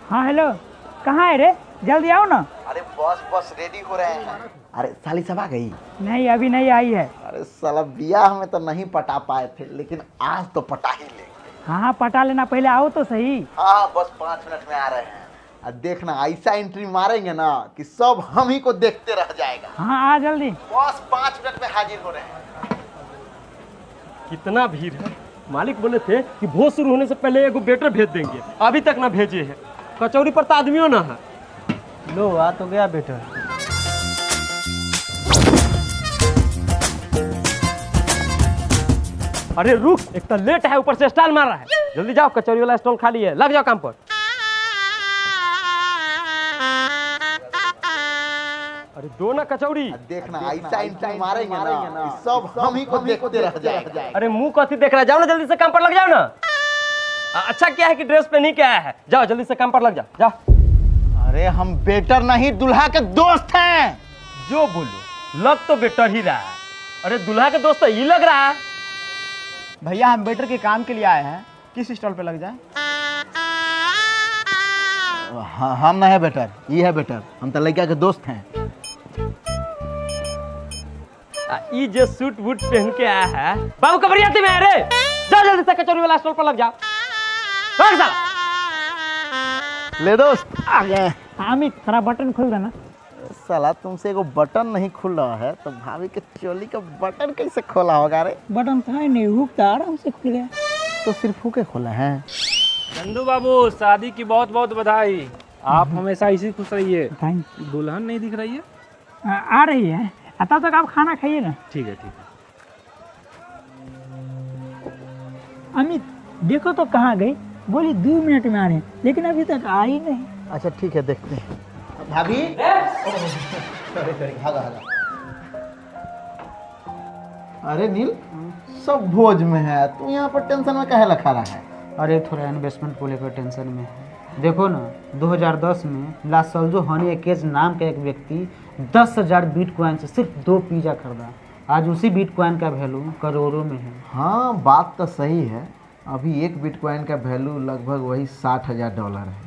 हाँ हेलो, कहाँ है रे? जल्दी आओ ना। अरे बस रेडी हो रहे हैं। अरे साली सब आ गई? नहीं, अभी नहीं आई है। अरे साला ब्याह में तो नहीं पटा पाए थे, लेकिन आज तो पटा ही लेंगे। हाँ पटा लेना, पहले आओ तो सही। हाँ बस 5 मिनट में आ रहे हैं। और देखना ऐसा एंट्री मारेंगे ना कि सब हम ही को देखते रह जाएगा। हाँ आ जल्दी। बस 5 मिनट में हाजिर हो रहे हैं। कितना भीड़ है। मालिक बोले थे कि भोज शुरू होने से पहले एगो वेटर भेज देंगे, अभी तक ना भेजे हैं। कचौरी पर तो आदमियों ना है। लो आ तो गया बेटा। अरे रुक, एक तो लेट है, ऊपर से स्टाइल मार रहा है। जल्दी जाओ, कचौरी वाला स्टॉल खाली है, लग जाओ काम पर। अरे दो ना कचौरी। देखना ऐसा एंट्री मारेंगे ना कि सब हम ही को देखते रह जाएगा। अरे मुंह कथी देख रहा है, जाओ ना जल्दी से काम पर लग जाओ ना। अच्छा क्या है कि ड्रेस पे नहीं क्या है, जाओ जल्दी से काम पर लग जाओ, जाओ। अरे हम बेटर नहीं, दुल्हा के दोस्त हैं। जो बोलो, लग तो बेटर ही रहा है। अरे दुल्हा के दोस्त तो ये लग रहा है। भैया हम वेटर के काम के लिए आए हैं, किस स्टॉल पे लग जाए? हाँ, हम नहीं है बेटर, ये है बेटर। हम तो लड़का के दोस्त हैं। ये जो सूट बूट पहन के आया है, बाबू कबरियाती में है रे। जाओ जल्दी से कचौरी वाला स्टॉल पर लग जाओ। भाग साला। ले दोस्त आ गए। अमित थोड़ा बटन खोल देना। साला तुमसे एगो बटन नहीं खुल रहा है तो भाभी के चोली का बटन कैसे खोला होगा रे? बटन था ही नहीं, हुक था, आराम से खुल गया। तो सिर्फ हुके खोला है। चंदू बाबू, शादी की बहुत बहुत बधाई। आप हमेशा इसी खुश रहिए। थैंक। दुल्हन नहीं दिख रही है? आ रही है, तब तक आप खाना खाइए ना। ठीक है ठीक है। अमित देखो तो कहाँ गई? बोली 2 मिनट में आ रहे हैं, लेकिन अभी तक आई नहीं। अच्छा ठीक है, देखते हैं। भाभी भागा। अरे नील, सब भोज में है, तू यहाँ पर टेंशन में काहे लखा रहा है? अरे थोड़ा इन्वेस्टमेंट को लेकर टेंशन में है। देखो ना, 2010 में लासल्जो हनी एकेज नाम का एक व्यक्ति 10,000 बिटकॉइन से सिर्फ 2 पिज़्ज़ा खरीदा। आज उसी बिटकॉइन का वैल्यू करोड़ों में है। हाँ बात तो सही है। अभी एक बिटकॉइन का वैल्यू लगभग वही $60,000 है।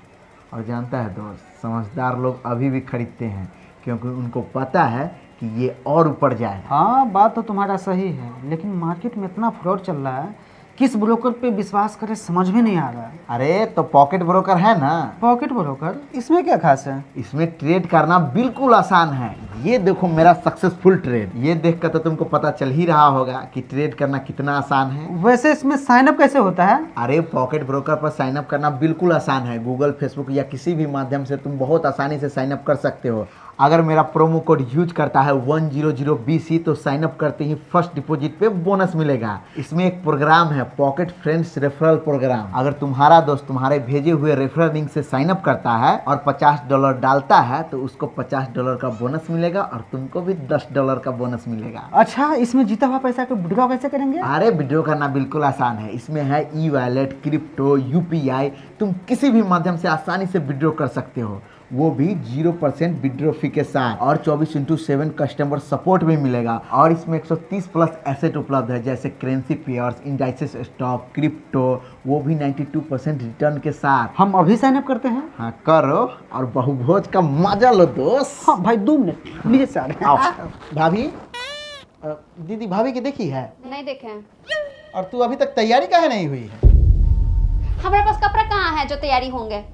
और जानता है दोस्त, समझदार लोग अभी भी खरीदते हैं, क्योंकि उनको पता है कि ये और ऊपर जाए। हाँ बात तो तुम्हारा सही है, लेकिन मार्केट में इतना फ्रॉड चल रहा है, किस ब्रोकर पे विश्वास करें समझ में नहीं आ रहा है। अरे तो पॉकेट ब्रोकर है ना। पॉकेट ब्रोकर, इसमें क्या खास है? इसमें ट्रेड करना बिल्कुल आसान है। ये देखो मेरा सक्सेसफुल ट्रेड, ये देखकर तो तुमको पता चल ही रहा होगा कि ट्रेड करना कितना आसान है। वैसे इसमें साइन अप कैसे होता है? अरे पॉकेट ब्रोकर पर साइन अप करना बिल्कुल आसान है। गूगल, फेसबुक या किसी भी माध्यम से तुम बहुत आसानी से साइन अप कर सकते हो। अगर मेरा प्रोमो कोड यूज करता है 100BC तो साइन अप करते ही फर्स्ट डिपॉजिट पे बोनस मिलेगा। इसमें एक प्रोग्राम है, पॉकेट फ्रेंड्स रेफरल प्रोग्राम। अगर तुम्हारा दोस्त तुम्हारे भेजे हुए रेफरल लिंक से साइन अप करता है और $50 डालता है तो उसको $50 का बोनस मिलेगा और तुमको भी $10 का बोनस मिलेगा। अच्छा, इसमें जीता हुआ पैसा को विड्रॉ कैसे करेंगे? अरे विड्रॉ करना बिल्कुल आसान है। इसमें है ई-वॉलेट, क्रिप्टो, UPI। तुम किसी भी माध्यम से आसानी से विड्रॉ कर सकते हो, वो भी 0% विड्रॉ फी के साथ। और 24/7 कस्टमर सपोर्ट भी मिलेगा। और इसमें 130 प्लस एसेट उपलब्ध है, जैसे currency pairs, indices stock, crypto, वो भी 92% रिटर्न के साथ। हम अभी साइन अप करते हैं। हाँ करो और बहुभोज का मजा लो दोस्त। हाँ भाई 2 मिनट नीचे से आ रहे हैं। आओ। भाभी, दीदी भाभी की देखी है? नहीं देखे हैं। और तू अभी तक तैयारी काहे नहीं हुई है? हमारे पास कपड़ा कहाँ है जो तैयारी होंगे?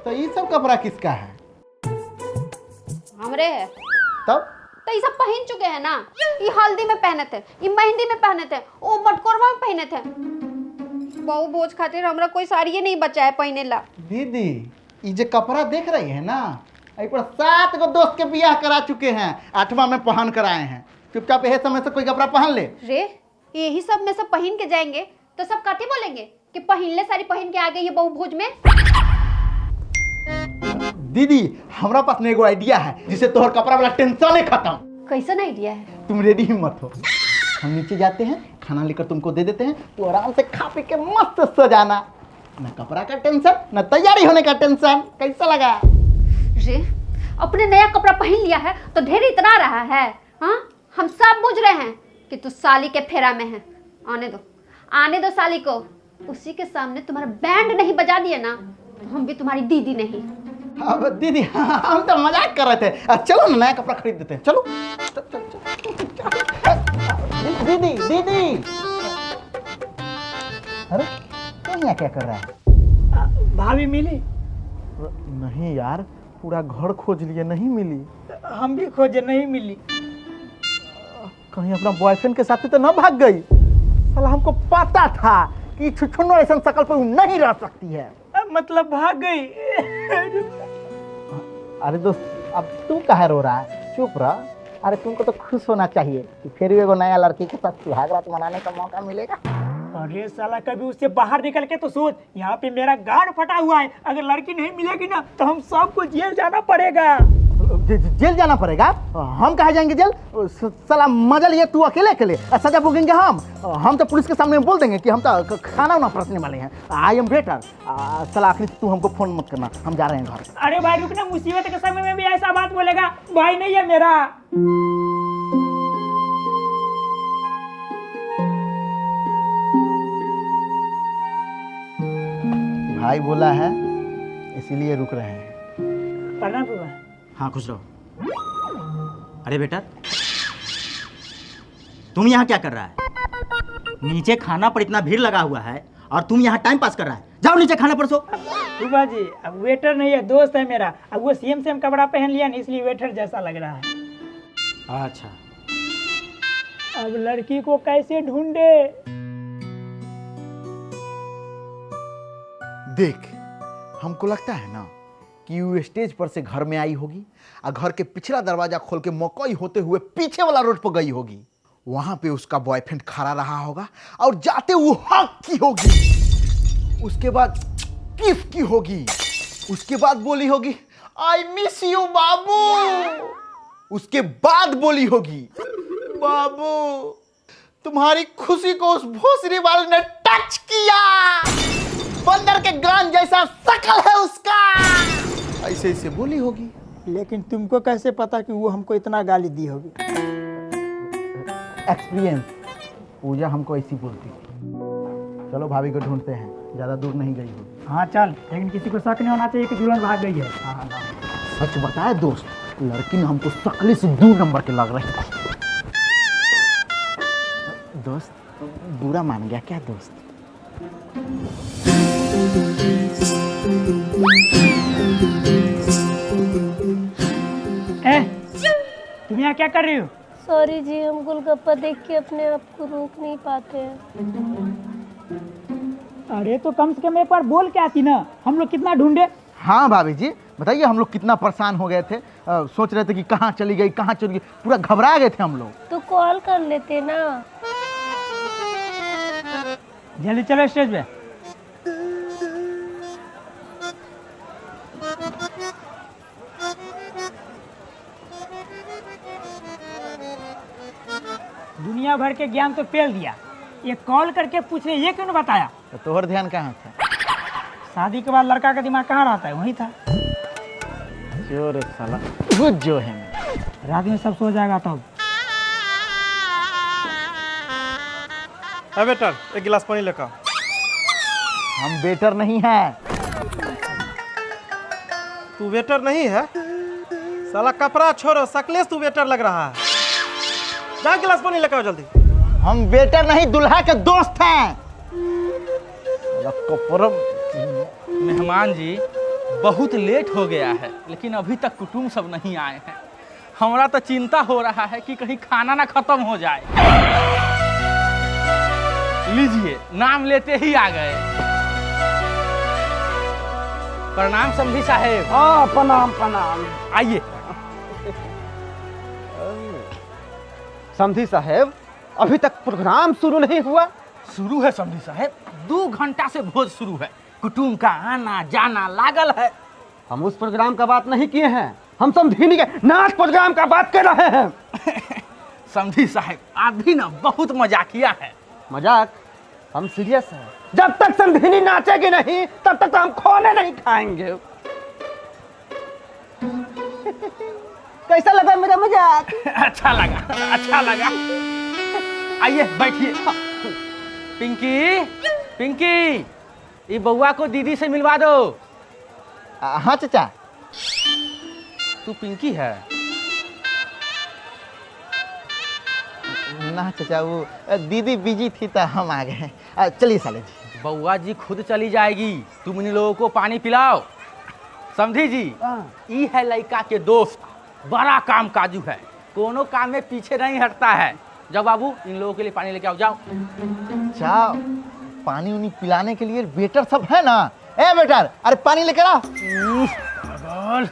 तो ये सब कपड़ा किसका है? हमरे है। तब तो ये सब पहन चुके हैं ना। ये हल्दी में पहने थे, ये मेहंदी में पहने थे, वो मटकोरवा में पहने थे। बहु भोज खातिर हमरा कोई साड़ी नहीं बचा है पहने ला। दीदी, ये जो कपड़ा देख रही है ना, यही पर 7 गो दोस्त के बियाह करा चुके हैं, 8वां में पहन कर आए हैं। चुपचाप यह समय से कोई कपड़ा पहन ले। रे यही सब में सब पहन के जाएंगे तो सब काटे बोलेंगे कि पहनले साड़ी पहन के आ गई ये बहु भोज में। दीदी, हमरा पास एगो आइडिया है जिससे तोहर कपड़ा वाला टेंशन ही खत्म। कैसन आइडिया है? तुम रेडी ही मत हो, हम नीचे जाते हैं, खाना लेकर तुमको दे देते हैं, तो आराम से खा पी के मस्त सो जाना। न कपड़ा का टेंशन, न तैयारी होने का टेंशन। कैसा लगा? रे अपने नया कपड़ा पहन लिया है तो ढेर इतना रहा है। हाँ हम सब बुझ रहे हैं कि तू साली के फेरा में है। आने दो साली को। उसी के सामने तुम्हारा बैंड नहीं बजा दिया ना हम भी तुम्हारी दीदी नहीं। अब दीदी हम तो मजाक कर रहे थे। चलो ना नया कपड़ा खरीद देते हैं, चलो। चल, चल, चल। दीदी दीदी, अरे तुम यहाँ क्या कर रहा है? भाभी मिली? नहीं यार, पूरा घर खोज लिए, नहीं मिली। हम भी खोजे, नहीं मिली। कहीं अपना बॉयफ्रेंड के साथ तो ना भाग गई? साला हमको पता था कि छुछुन्नो ऐसा शकल पर नहीं रह सकती है। मतलब भाग गई। अरे दोस्त, अब तू काहे रो रहा है? चुप रह। अरे तुमको तो खुश होना चाहिए कि फिर भी एगो नया लड़की के साथ सुहाग रात मनाने का मौका मिलेगा। अरे साला, कभी उससे बाहर निकल के तो सोच। यहाँ पे मेरा गार्ड फटा हुआ है, अगर लड़की नहीं मिलेगी ना तो हम सबको जेल जाना पड़ेगा। जेल जाना पड़ेगा? हम कहाँ जाएंगे जेल? साला मजा लिए तू अकेले अकेले, सजा भोगेंगे हम तो पुलिस के सामने बोल देंगे कि हम तो खाना वाना परसने वाले हैं। I am better. साला आखिर तू हमको फोन मत करना, हम जा रहे हैं घर। अरे भाई रुकना, मुसीबत के समय में भी ऐसा बात बोलेगा? भाई नहीं है मेरा। भाई बोला है इसीलिए रुक रहे हैं। प्रणाम बाबा। हाँ खुश रहो। अरे बेटा, तुम यहाँ क्या कर रहा है? नीचे खाना पर इतना भीड़ लगा हुआ है और तुम यहाँ टाइम पास कर रहा है। जाओ नीचे खाना परसो। बाबा जी, अब वेटर नहीं है, दोस्त है मेरा। अब वो सेम कपड़ा पहन लिया नहीं, इसलिए वेटर जैसा लग रहा है। अच्छा, अब लड़की को कैसे ढूंढे? देख, हमको लगता है ना कि वो स्टेज पर से घर में आई होगी और घर के पिछला दरवाजा खोल के मकई होते हुए पीछे वाला रोड पर गई होगी। वहां पे उसका बॉयफ्रेंड खड़ा रहा होगा और जाते वो हक की होगी। उसके बाद किस की होगी। उसके बाद बोली होगी आई मिस यू बाबू। उसके बाद बोली होगी बाबू तुम्हारी खुशी को उस भोसरी वाले ने टच किया। बंदर के गान जैसा शकल है उसका। ऐसे ऐसे बोली होगी। लेकिन तुमको कैसे पता कि वो हमको इतना गाली दी होगी? एक्सपीरियंस। पूजा हमको ऐसी बोलती। चलो भाभी को ढूंढते हैं, ज्यादा दूर नहीं गई होगी। हाँ चल, लेकिन किसी को शक नहीं होना चाहिए कि दुल्हन भाग गई है। हाँ, सच बताए दोस्त, लड़की ने हमको शकली से 2 नंबर के लग रही। दोस्त बुरा मान गया क्या दोस्त? तुम यहाँ क्या कर रही हो? सॉरी जी, हम गोलगप्पा देख के अपने आप को रोक नहीं पाते हैं। अरे तो कम से कम एक बार बोल के आती ना, हम लोग कितना ढूंढे। हाँ भाभी जी, बताइए हम लोग कितना परेशान हो गए थे। सोच रहे थे कि कहाँ चली गई, कहाँ चली गई, पूरा घबरा गए थे हम लोग। तो कॉल कर लेते ना। जल्दी चलो स्टेज पे। दुनिया भर के ज्ञान तो पेल दिया, ये कॉल करके पूछे ये क्यों नहीं बताया? तो तोहर ध्यान कहाँ था? शादी के बाद लड़का का दिमाग कहाँ रहता है? वहीं था। जो रे साला, वो जो है रात में सब सो जाएगा तब। बेटर, एक गिलास पानी लेकर। हम वेटर नहीं है। तू वेटर नहीं है? साला कपड़ा छोड़ो, शकले से तू वेटर लग रहा है। जा गिलास पानी लेकर आओ जल्दी। हम वेटर नहीं, दुल्हा के दोस्त हैं। मेहमान जी, बहुत लेट हो गया है लेकिन अभी तक कुटुंब सब नहीं आए हैं। हमारा तो चिंता हो रहा है कि कहीं खाना ना खत्म हो जाए। लीजिए, नाम लेते ही आ गए। प्रणाम समधी साहेब। प्रणाम प्रणाम। आइए। समधी साहेब, अभी तक प्रोग्राम शुरू नहीं हुआ। शुरू है समधी साहेब, 2 घंटा से भोज शुरू है। कुटुंब का आना जाना लागल है। हम उस प्रोग्राम का बात नहीं किए हैं, हम समधी के नाच प्रोग्राम का बात कर रहे हैं। समधी साहेब, आप भी ना बहुत मजाकिया है। मजाक? हम सीरियस हैं। जब तक समधी नाचेगी नहीं तब तक तो हम खाने नहीं खाएंगे। कैसा लगा मेरा मजाक? अच्छा लगा, अच्छा लगा। आइए बैठिए। पिंकी, पिंकी, ये बउआ को दीदी से मिलवा दो। हाँ चाचा। तू पिंकी है? ना चाचा, वो दीदी बिजी थी तो हम आ गए। चलिए साले जी। बउआ जी खुद चली जाएगी, तुम इन लोगों को पानी पिलाओ। समझी जी? ई है लड़का के दोस्त, बड़ा काम काजू है, कोनो काम में पीछे नहीं हटता है। जाओ बाबू, इन लोगों के लिए पानी लेके आओ, जाओ। अच्छा, पानी उनी पिलाने के लिए वेटर सब है ना? ए वेटर, अरे पानी लेकर आ। पागल!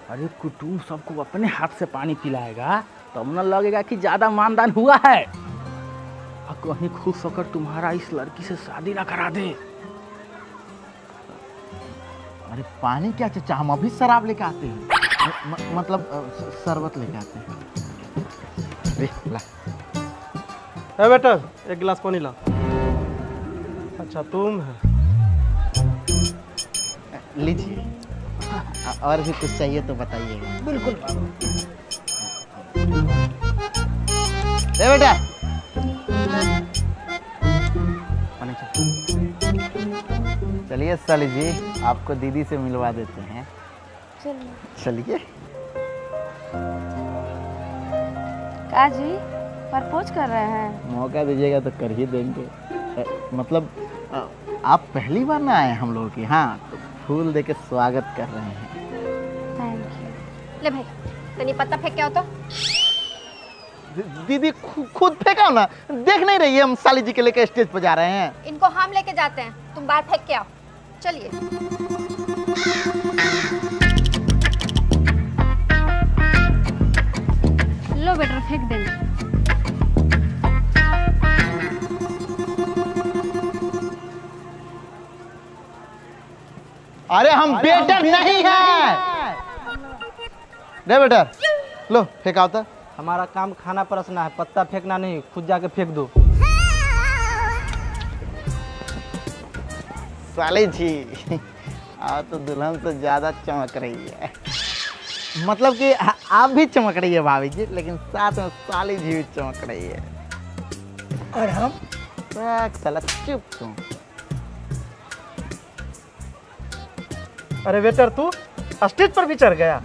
अरे कुटुम सबको अपने हाथ से पानी पिलाएगा तब न लगेगा कि ज्यादा मानदान हुआ है। और कहीं खुश होकर तुम्हारा इस लड़की से शादी ना करा दे। अरे पानी क्या चाचा, हम अभी शराब लेके आते हैं। मतलब शरबत लेके आते हैं। ले ला। ए बेटा, एक गिलास पानी ला। अच्छा तुम है? लीजिए। और भी कुछ चाहिए तो बताइएगा। बिल्कुल। ए बेटा, चलिए साली जी, आपको दीदी से मिलवा देते हैं। चलिए। का जी प्रपोज कर रहे हैं? मौका दीजिएगा तो कर ही देंगे। मतलब आप पहली बार ना आए हम लोगों के यहाँ, तो फूल दे के स्वागत कर रहे हैं। Thank you. ले भाई, तनी पत्ता फेंक के आओ तो। दीदी खुद फेंका ना, देख नहीं रही है हम साली जी के लेके स्टेज पर जा रहे हैं। इनको हम लेके जाते हैं, तुम बाहर फेंक के आओ। चलिए। लो बेटा, फेंक देना। अरे हम बेटर नहीं है। रे बेटर, लो फेंका तो। हमारा काम खाना परसना है, पत्ता फेंकना नहीं। खुद जाके फेंक दो। साली जी, आप तो दुल्हन से ज्यादा चमक रही है। मतलब कि आप भी चमक रही है भाभी जी, लेकिन साथ में साली जी भी चमक रही है। और हम साला चुप तुम। अरे वेटर, तू स्टेज पर भी चढ़ गया?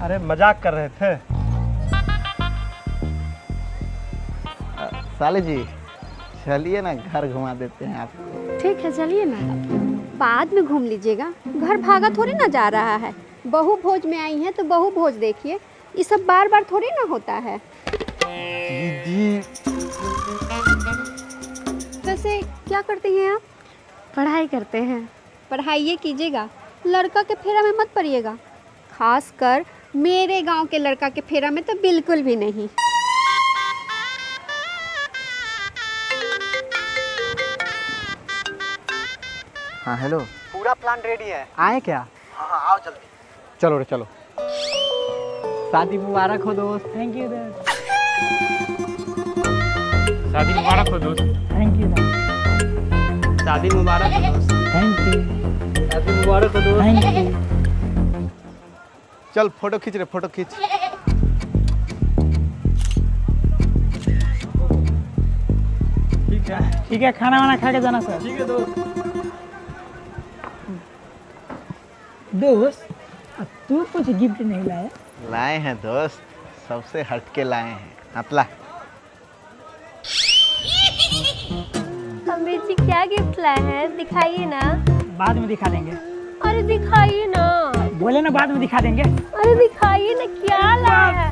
अरे मजाक कर रहे थे। साली जी, चलिए ना, घर घुमा देते हैं आपको। ठीक है, चलिए ना। बाद में घूम लीजिएगा, घर भागा थोड़ी ना जा रहा है। बहू भोज में आई है तो बहू भोज देखिए, ये सब बार बार थोड़ी ना होता है। दीदी, वैसे क्या करते हैं आप? पढ़ाई करते हैं। पढ़ाई कीजिएगा, लड़का के फेरा में मत पड़िएगा। खासकर मेरे गांव के लड़का के फेरा में तो बिल्कुल भी नहीं। हाँ हेलो। पूरा प्लान रेडी है, आए क्या? हाँ आओ जल्दी। चलो रे चलो। शादी मुबारक हो दोस्त। थैंक यू दोस्त। शादी मुबारक हो दोस्त। थैंक यू दोस्त। शादी मुबारक हो दोस्त। Thank you. शादी मुबारक हो दोस्त। Thank you. चल फोटो खींच रे, फोटो खींच। ठीक है, खाना वाना खा के जाना सर। ठीक है दोस्त। दोस्त, अब तू कुछ गिफ्ट नहीं लाया? लाए हैं दोस्त, सबसे हटके लाए हैं। अतला। अम्मी जी क्या गिफ्ट लाए हैं? दिखाइए ना। बाद में दिखा देंगे। अरे दिखाइए ना। बोले ना बाद में दिखा देंगे। अरे दिखाइए ना, क्या लाए हैं?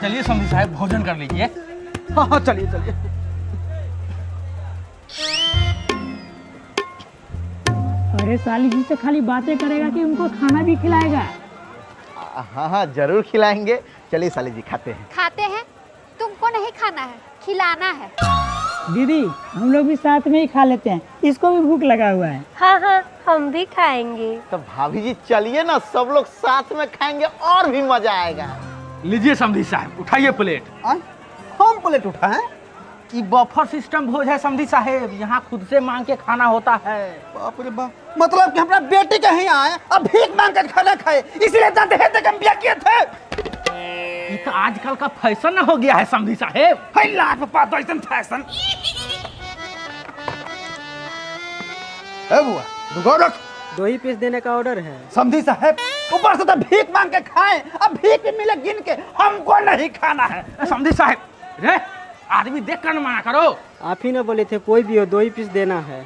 चलिए समझी साहब, भोजन कर लीजिए। हाँ हाँ, चलिए चलिए। अरे साली जी से खाली बातें करेगा कि उनको खाना भी खिलाएगा? हाँ हाँ जरूर खिलाएंगे। चलिए साली जी, खाते हैं। खाते हैं? तुमको नहीं खाना है, खिलाना है। दीदी, हम लोग भी साथ में ही खा लेते हैं, इसको भी भूख लगा हुआ है। हाँ हाँ, हम भी खाएंगे। तो भाभी जी चलिए ना, सब लोग साथ में खाएंगे और भी मजा आएगा। लीजिए समधी साहब, उठाइए प्लेट। हम प्लेट उठाएं? कि बफर सिस्टम भोज है समधी साहब, यहाँ खुद से मांग के खाना होता है। बाप रे बाप, मतलब कि हमारा बेटी कहीं आए अब भीख मांग कर खाना खाए, इसलिए इतना दहेज देकर हम ब्याह किए थे। ये तो आजकल का फैशन हो गया है समधी साहेब। है लाख रुपया तो फैशन। ए बुआ दुगो रख। 2 ही पीस देने का ऑर्डर है। समधी साहब ऊपर से तो भीख मांग के खाएं, अब भीख भी मिले गिन के, हमको नहीं खाना है। समधी साहेब रे आदमी देख कर न मना करो। आप ही ना बोले थे कोई भी हो 2 ही पीस देना है।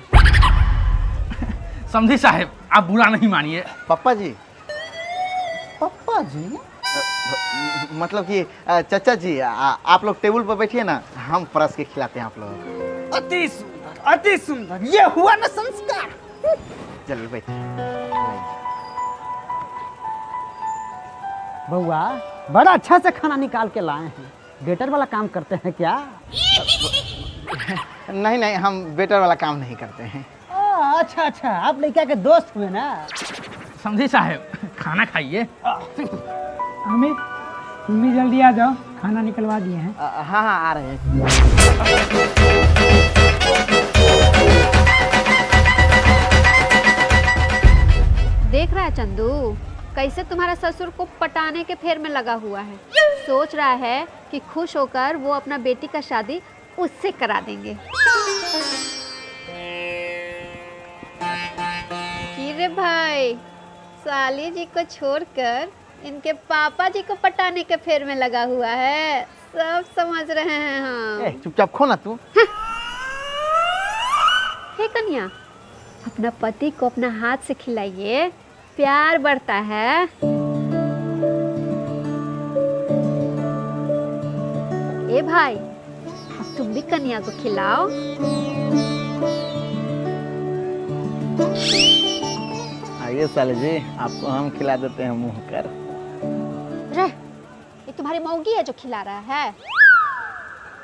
समधी साहेब आप बुरा नहीं मानिए। पप्पा जी, मतलब कि चाचा जी आप लोग टेबल पर बैठिए ना, हम परस के खिलाते हैं आप लोगों को। अति सुंदर, ये हुआ ना संस्कार। चलिए बैठिए। बउआ बड़ा अच्छा से खाना निकाल के लाए हैं। वेटर वाला काम करते हैं क्या? नहीं नहीं, हम वेटर वाला काम नहीं करते हैं। अच्छा अच्छा, आप लड़का के दोस्त हुए ना। समधी साहेब खाना खाइए। अमित तुम भी जल्दी आ जाओ, खाना निकलवा दिए हैं। हाँ हाँ आ रहे हैं। देख रहा है चंदू कैसे तुम्हारा ससुर को पटाने के फेर में लगा हुआ है। सोच रहा है कि खुश होकर वो अपना बेटी का शादी उससे करा देंगे। कि रे भाई साली जी को छोड़कर इनके पापा जी को पटाने के फेर में लगा हुआ है। सब समझ रहे हैं हम। चुपचाप खो ना तू। हे कन्या, अपना पति को अपना हाथ से खिलाइए, प्यार बढ़ता है। ए भाई अब तुम भी कन्या को खिलाओ। आइए साले जी, आपको हम खिला देते हैं मुंह कर। रे ये तुम्हारी मौगी है जो खिला रहा है।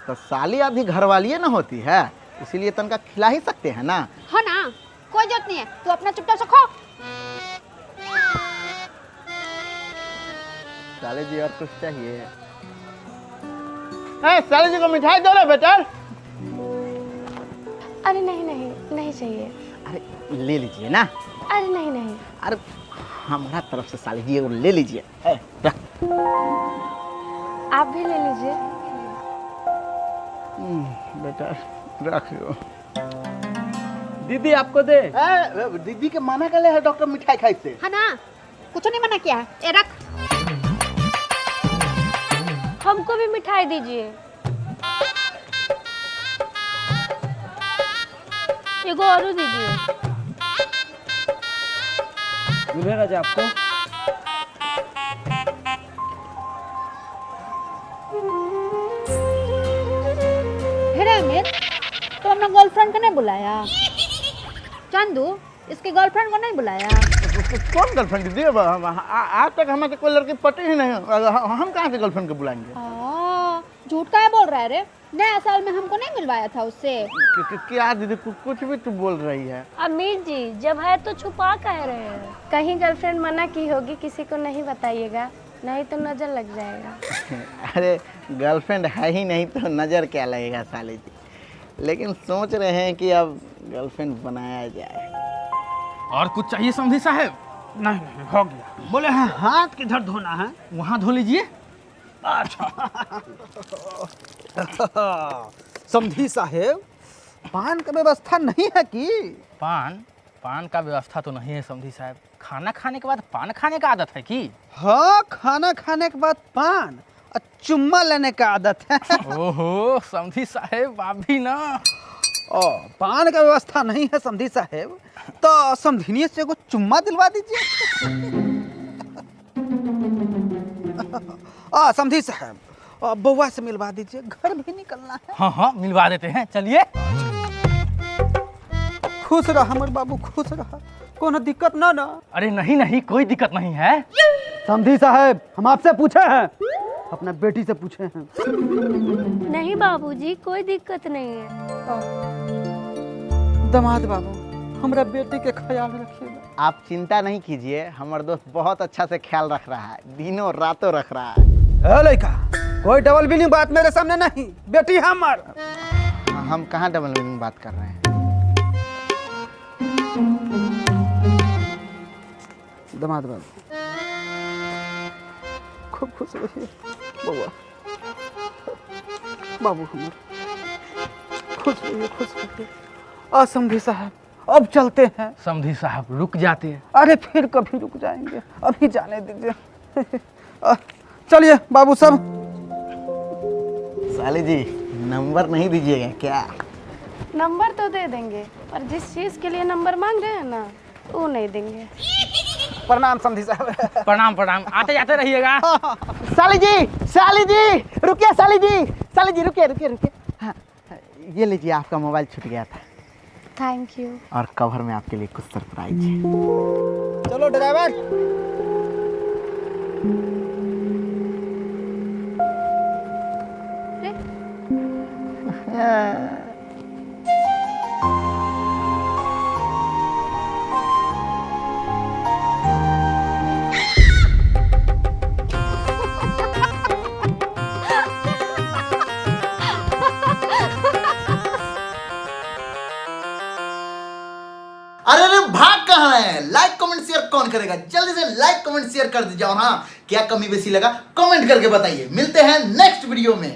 तो साली आधी घरवाली ना होती है, इसीलिए तनका खिला ही सकते हैं ना। हाँ ना, कोई जरूरत नहीं है, तू अपना चुपचाप से खो। साले जी और कुछ चाहिए? साले जी को मिठाई दो ना बेटा। अरे नहीं नहीं, नहीं चाहिए। अरे ले लीजिए ना। अरे नहीं नहीं। अरे हमारा तरफ से साली जी वो ले लीजिए। रख। आप भी ले लीजिए। बेटा रख लो। दीदी आपको दे। दीदी के मना कर ले है डॉक्टर मिठाई खाई से। हाँ ना, कुछ नहीं मना किया है। ए रख। हमको भी मिठाई दीजिए। एगो और दीजिए। दूल्हे राजा आपको। अमित तो अपना गर्लफ्रेंड को नहीं बुलाया? चंदू इसके गर्लफ्रेंड को नहीं बुलाया? कौन गर्लफ्रेंड दीदी? आज तक हमारे कोई लड़की पटी ही नहीं, हम कहाँ से गर्लफ्रेंड को बुलाएंगे? झूठ का है बोल रहा है रे। नया साल में हमको नहीं मिलवाया था उससे। क्या दीदी कुछ भी तू बोल रही है? अमीर जी जब है तो छुपा कह रहे हैं। कहीं गर्लफ्रेंड मना की होगी, किसी को नहीं बताइएगा, नहीं तो नजर लग जाएगा। अरे गर्लफ्रेंड है ही नहीं तो नज़र क्या लगेगा साले जी। लेकिन सोच रहे हैं कि अब गर्लफ्रेंड बनाया जाए। और कुछ चाहिए समधी साहेब? नहीं नहीं हो गया। बोले हैं हाथ किधर धोना है? वहाँ धो लीजिए। समधी साहेब पान का व्यवस्था नहीं है कि? पान का व्यवस्था तो नहीं है समधी साहब। खाना खाने के बाद पान खाने का आदत है कि? हाँ, खाना खाने के बाद पान और चुम्मा लेने का आदत है। ओहो समधी साहेब आप भी ना। पान का व्यवस्था नहीं है समधी साहेब, तो समधिनी से एगो चुम्मा दिलवा दीजिए। समधी साहब बउआ से मिलवा दीजिए, घर भी निकलना है। हाँ हाँ मिलवा देते हैं, चलिए। खुश रहा हमर बाबू, खुश रहा, कोनो दिक्कत ना ना। अरे नहीं नहीं कोई दिक्कत नहीं है। समधी साहब हम आपसे पूछे हैं, अपना बेटी से पूछे हैं। नहीं बाबूजी कोई दिक्कत नहीं है। दामाद बाबू हमरा बेटी के ख्याल रखिएगा। आप चिंता नहीं कीजिए, हमारा दोस्त बहुत अच्छा से ख्याल रख रहा है, दिनों रातों रख रहा है। लड़का कोई डबल मीनिंग बात मेरे सामने नहीं, बेटी हमर। हम कहाँ डबल मीनिंग बात कर रहे हैं? दामाद बाबू खूब खुश रहिए। बाबू हमारे खुश रहिए, खुश रहिए। समधी साहब अब चलते हैं। समधी साहब रुक जाते हैं। अरे फिर कभी रुक जाएंगे, अभी जाने दीजिए। चलिए बाबू साहब। साली जी नंबर नहीं दीजिएगा क्या? नंबर तो दे देंगे, पर जिस चीज़ के लिए नंबर मांग रहे हैं ना, वो नहीं देंगे। प्रणाम समधी साहब। प्रणाम प्रणाम, आते जाते रहिएगा। साली जी रुकिए, साली जी रुकिए। हाँ, ये लीजिए आपका मोबाइल छूट गया था थैंक यू। और कवर में आपके लिए कुछ सरप्राइज है। चलो ड्राइवर। अरे भाग कहाँ है? लाइक कमेंट शेयर कौन करेगा? जल्दी से लाइक कमेंट शेयर कर दीजिए। और हाँ, क्या कमी बेसी लगा कमेंट करके बताइए। मिलते हैं नेक्स्ट वीडियो में।